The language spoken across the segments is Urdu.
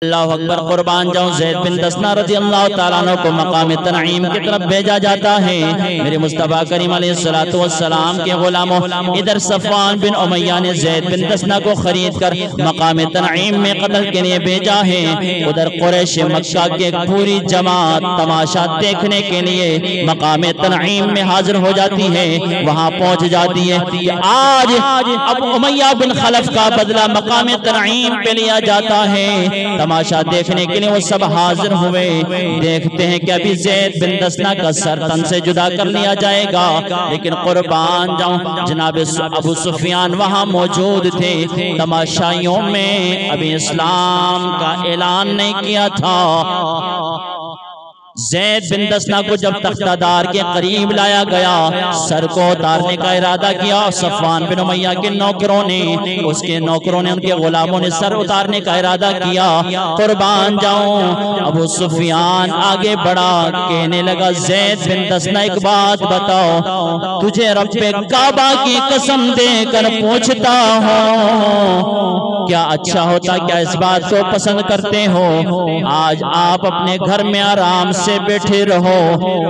اللہ اکبر، قربان جاؤں زید بن دسنہ رضی اللہ تعالیٰ عنہ کو مقام تنعیم کی طرف بھیجا جاتا ہے۔ میرے مصطفیٰ کریم علیہ السلام کے غلاموں، ادھر صفوان بن امیہ نے زید بن دسنہ کو خرید کر مقام تنعیم میں قتل کے لیے بھیجا ہے۔ ادھر قریش مکہ کے پوری جماعت تماشا دیکھنے کے لیے مقام تنعیم میں حاضر ہو جاتی ہے، وہاں پہنچ جاتی ہے کہ آج اب امیہ بن خلف کا بدلہ مقام تنعیم پہ لیا جاتا ہے۔ تماشا دیکھنے کے لیے وہ سب حاضر ہوئے، دیکھتے ہیں کہ ابھی زید بن دسنہ کا سر تن سے جدا کر لیا جائے گا، لیکن قربان جاؤں جناب ابو سفیان وہاں موجود تھے۔ تماشائیوں میں ابھی اسلام کا اعلان نہیں کیا تھا۔ زید بن دسنہ کو جب تختہ دار کے قریب لایا گیا، سر کو اتارنے کا ارادہ کیا، صفوان بن امیہ کے نوکروں نے ان کے غلاموں نے سر اتارنے کا ارادہ کیا۔ قربان جاؤں ابو سفیان آگے بڑھا، کہنے لگا زید بن دسنہ ایک بات بتاؤ، تجھے رب کعبہ کی قسم دے کر پوچھتا ہوں، کیا اچھا ہوتا، کیا اس بات کو پسند کرتے ہو؟ آج آپ اپنے گھر میں آرام سے بیٹھے رہو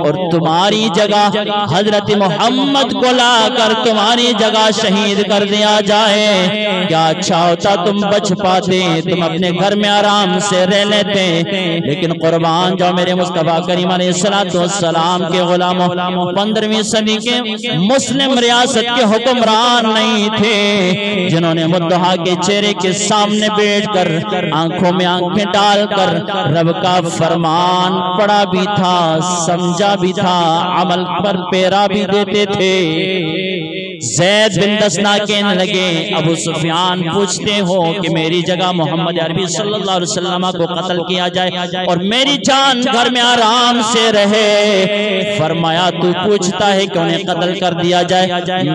اور تمہاری جگہ حضرت محمد کو لا کر تمہاری جگہ شہید کر دیا جائے، کیا اچھا ہوتا، تم بچ پاتے، تم اپنے گھر میں آرام سے رہ لیتے۔ لیکن قربان جاؤ میرے مصطفیٰ کریم علیہ السلام کے غلاموں، 15ویں صدی کے مسلم ریاست کے حکمران نہیں تھے جنہوں نے مدعا کے چہرے کے سامنے بیٹھ کر آنکھوں میں آنکھیں ڈال کر رب کا فرمان پڑھا بھی تھا، سمجھا بھی تھا، عمل پر پیرا بھی دیتے تھے۔ زید بن دسنہ کہنے لگے ابو سفیان پوچھتے ہو کہ میری جگہ محمد عربی صلی اللہ علیہ وسلم کو قتل کیا جائے اور میری جان گھر میں آرام سے رہے، فرمایا تو پوچھتا ہے کہ انہیں قتل کر دیا جائے،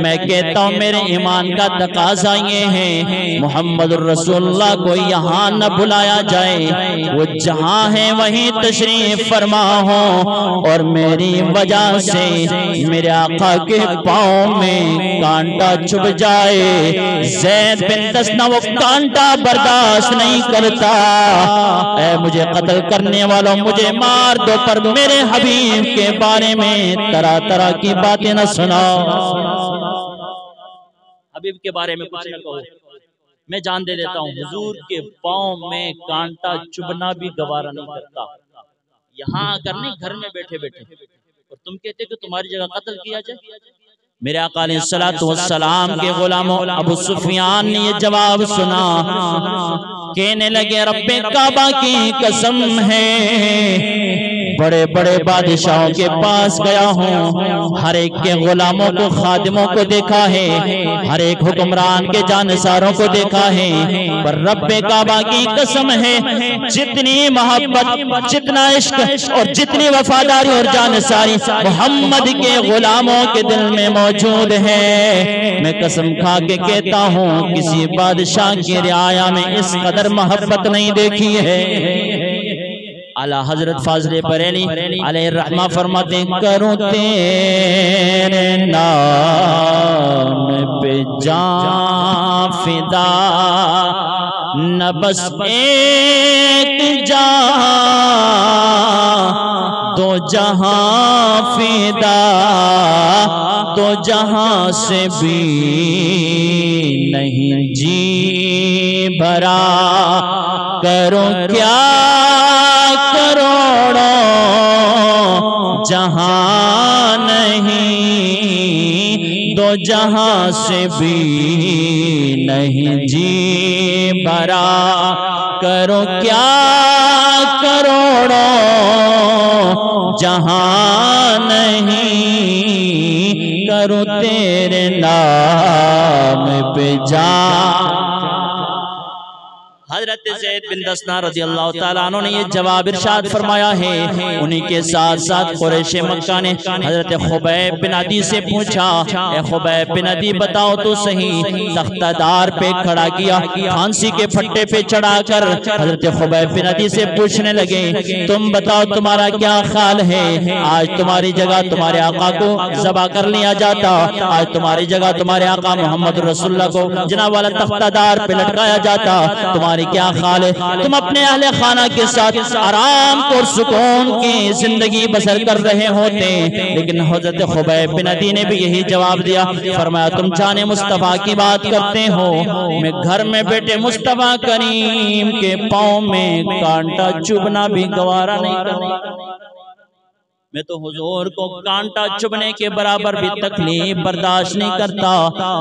میں کہتا ہوں میرے ایمان کا تقاضا یہ ہے محمد الرسول اللہ کو یہاں نہ بلایا جائے، وہ جہاں ہیں وہیں تشریف فرما ہو اور میری وجہ سے میرے آقا کے پاؤں میں کانٹا چھپ جائے۔ زید بن دسنہ وہ کانٹا برداشت نہیں کرتا، اے مجھے قتل کرنے والوں مجھے مار دو، پر میرے حبیب کے بارے میں طرح طرح کی باتیں نہ سناؤ۔ حبیب کے بارے میں کچھ نہ کہو، میں جان دے دیتا ہوں حضور کے پاؤں میں کانٹا چبھنا بھی گوارا نہیں کرتا، یہاں اگر نہیں گھر میں بیٹھے بیٹھے، اور تم کہتے کہ تمہاری جگہ قتل کیا جائے۔ میرے آقا علیہ السلام کے غلاموں، ابو سفیان نے یہ جواب سنا، کہنے لگے رب کعبہ کی قسم ہے بڑے بڑے بادشاہوں کے پاس گیا ہوں، ہر ایک کے غلاموں کو خادموں کو دیکھا ہے، ہر ایک حکمران کے جانساروں کو دیکھا ہے، پر رب کعبہ کی قسم ہے جتنی محبت، جتنا عشق اور جتنی وفاداری اور جانساری محمد کے غلاموں کے دل میں موجود ہے، میں قسم کھا کے کہتا ہوں کسی بادشاہ کی رعایا میں اس قدر محبت نہیں دیکھی ہے۔ اعلی حضرت فاضل بریلی علیہ الرحمہ فرماتے ہیں کروں تیرے نام پہ جان فدا، نہ بس ایک جان دو جہاں فدا، دو جہاں سے بھی نہیں جی بھرا، کروں کیا کروڑوں جہاں نہیں، دو جہاں سے بھی نہیں جی بھرا، کرو کیا کروڑوں جہاں نہیں، کرو تیرے نام پہ جان۔ حضرت زید بن دسنہ رضی اللہ تعالیٰ عنہ نے یہ جواب ارشاد فرمایا ہے۔ انہی کے ساتھ ساتھ قریش مکہ نے حضرت خبیب بن عدی سے پوچھا، اے خبیب بن عدی بتاؤ تو صحیح، تختہ دار پہ کھڑا کیا، پھانسی کے پھٹے پہ چڑھا کر حضرت خبیب بن عدی سے پوچھنے لگے تم بتاؤ تمہارا کیا خیال ہے، آج تمہاری جگہ تمہارے آقا کو ذبح کر لیا جاتا، آج تمہاری جگہ تمہارے آقا محمد رسول اللہ کو جناب والا تختہ دار پہ لٹکایا جاتا، تمہاری کیا خیال ہے تم اپنے اہل خانہ کے ساتھ آرام اور سکون کی زندگی بسر کر رہے ہوتے، لیکن حضرت خبیب بن عدی نے بھی یہی جواب دیا، فرمایا تم جان مصطفیٰ کی بات کرتے ہو، میں گھر میں بیٹے مصطفیٰ کریم کے پاؤں میں کانٹا چبھنا بھی گوارا نہیں کرتا، میں تو حضور کو کانٹا چبھنے کے برابر بھی تکلیف برداشت نہیں کرتا۔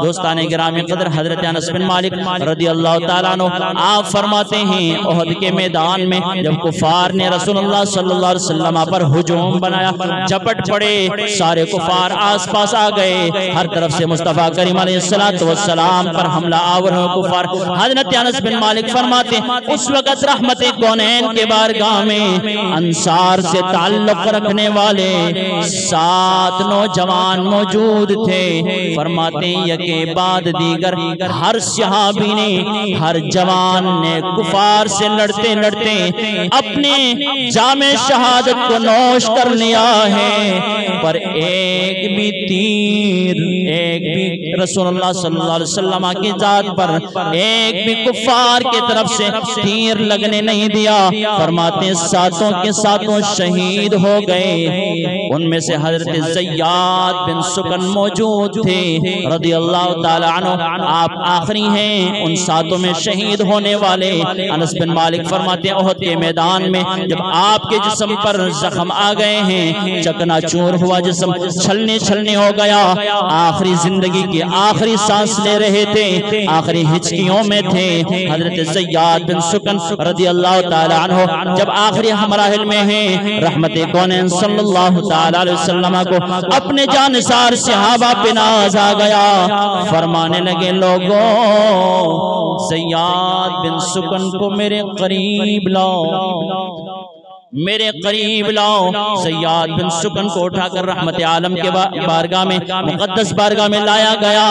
دوستان گرامی قدر، حضرت انس بن مالک رضی اللہ تعالیٰ عنہ آپ فرماتے ہیں احد کے میدان میں جب کفار نے رسول اللہ صلی اللہ علیہ وسلم پر ہجوم بنایا، جھپٹ پڑے، سارے کفار آس پاس آ گئے، ہر طرف سے مصطفیٰ کریم علیہ السلام پر حملہ آور ہوئے کفار۔ حضرت انس بن مالک فرماتے ہیں اس وقت رحمت کونین کے بارگاہ میں انصار سے تعلق رکھنے والے 7 نوجوان موجود تھے، فرماتے ہیں یکے بعد دیگر ہر صحابی نے، ہر جوان نے کفار سے لڑتے لڑتے اپنے جام شہادت کو نوش کر لیا ہے، پر ایک بھی تیر، ایک بھی رسول اللہ صلی اللہ علیہ وسلم کی ذات پر ایک بھی کفار کی طرف سے تیر لگنے نہیں دیا۔ فرماتے ہیں 7 کے 7 شہید ہو گئے، ان میں سے حضرت زیاد بن سکن موجود تھے رضی اللہ تعالی عنہ، آپ آخری ہیں ان 7 میں شہید ہونے والے۔ انس بن مالک فرماتے ہیں احد کے میدان میں جب آپ کے جسم پر زخم آ گئے ہیں، چکنا چور ہوا جسم، چھلنے چھلنے ہو گیا، آخری زندگی کی آخری سانس لے رہے تھے، آخری ہچکیوں میں تھے۔ حضرت زیاد بن سکن رضی اللہ تعالی عنہ جب آخری مراحل میں ہیں، رحمت کونین صلی اللہ تعالی علیہ وسلم کو اپنے جانثار صحابہ پہ ناز آ گیا، فرمانے لگے لوگوں زیاد بن سکن کو میرے قریب لاؤ، میرے قریب لاؤ۔ زیاد بن سکن کو اٹھا کر رحمت عالم کے بارگاہ میں، مقدس بارگاہ میں لایا گیا۔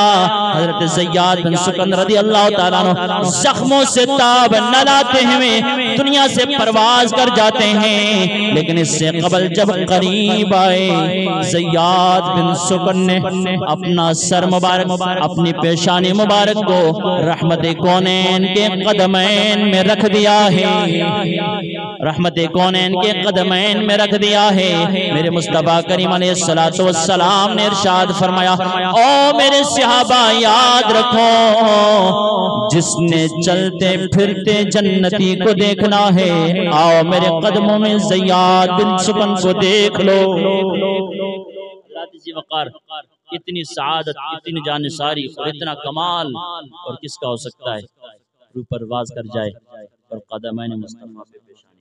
حضرت زیاد بن سکن رضی اللہ تعالیٰ عنہ زخموں سے تاب نہ لاتے ہوئے دنیا سے پرواز کر جاتے ہیں، لیکن اس سے قبل جب قریب آئے زیاد بن سکن نے اپنا سر مبارک، اپنی پیشانی مبارک کو رحمت کونین کے قدمین میں رکھ دیا ہے، رحمت کونین کے قدمین میں رکھ دیا ہے۔ میرے مصطفیٰ کریم علیہ السلام نے ارشاد فرمایا او میرے صحابہ یاد رکھو، جس نے چلتے پھرتے جنتی کو دیکھنا ہے آؤ میرے قدموں میں زیاد بن سکن کو دیکھ لو۔ وقار، اتنی سعادت، اتنی جانثاری اور اتنا کمال اور کس کا ہو سکتا ہے؟ روح پرواز کر جائے اور قدمین مصطفیٰ پہ پیشانی